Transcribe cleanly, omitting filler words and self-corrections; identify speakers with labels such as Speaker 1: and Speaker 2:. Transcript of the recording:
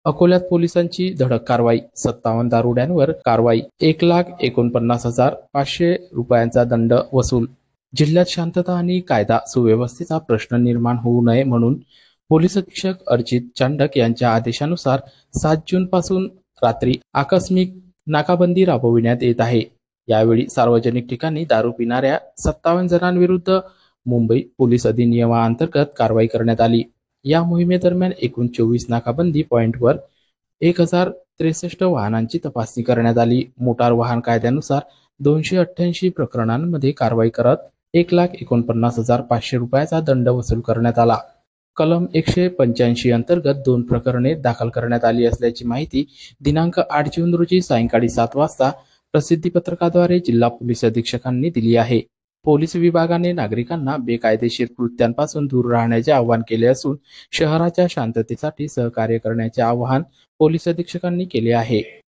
Speaker 1: अकोल्यात पोलिसांची धडक कारवाई, 57 दारुड्यांवर कारवाई, 1,49,500 रुपयांचा दंड वसूल. जिल्ह्यात शांतता आणि कायदा सुव्यवस्थेचा प्रश्न निर्माण होऊ नये म्हणून पोलीस अधीक्षक अर्चित चांडक यांच्या आदेशानुसार 7 जून पासून रात्री आकस्मिक नाकाबंदी राबविण्यात येत आहे. यावेळी सार्वजनिक ठिकाणी दारू पिणाऱ्या 57 जणांविरुद्ध मुंबई पोलीस अधिनियमाअंतर्गत कारवाई करण्यात आली. या मोहिमेदरम्यान एकूण 24 नाकाबंदी पॉइंटवर 1063 वाहनांची तपासणी करण्यात आली. मोटार वाहन कायद्यानुसार 288 प्रकरणांमध्ये कारवाई करत 1,49,500 रुपयाचा दंड वसूल करण्यात आला. कलम 185 अंतर्गत 2 प्रकरणे दाखल करण्यात आली असल्याची माहिती दिनांक 8 जून रोजी सायंकाळी 7 वाजता प्रसिद्धीपत्रकाद्वारे जिल्हा पोलीस अधीक्षकांनी दिली आहे. पोलीस विभागाने नागरिकांना बेकायदेशीर कृत्यांपासून दूर राहण्याचे आवाहन केले असून शहराच्या शांततेसाठी सहकार्य करण्याचे आवाहन पोलीस अधीक्षकांनी केले आहे.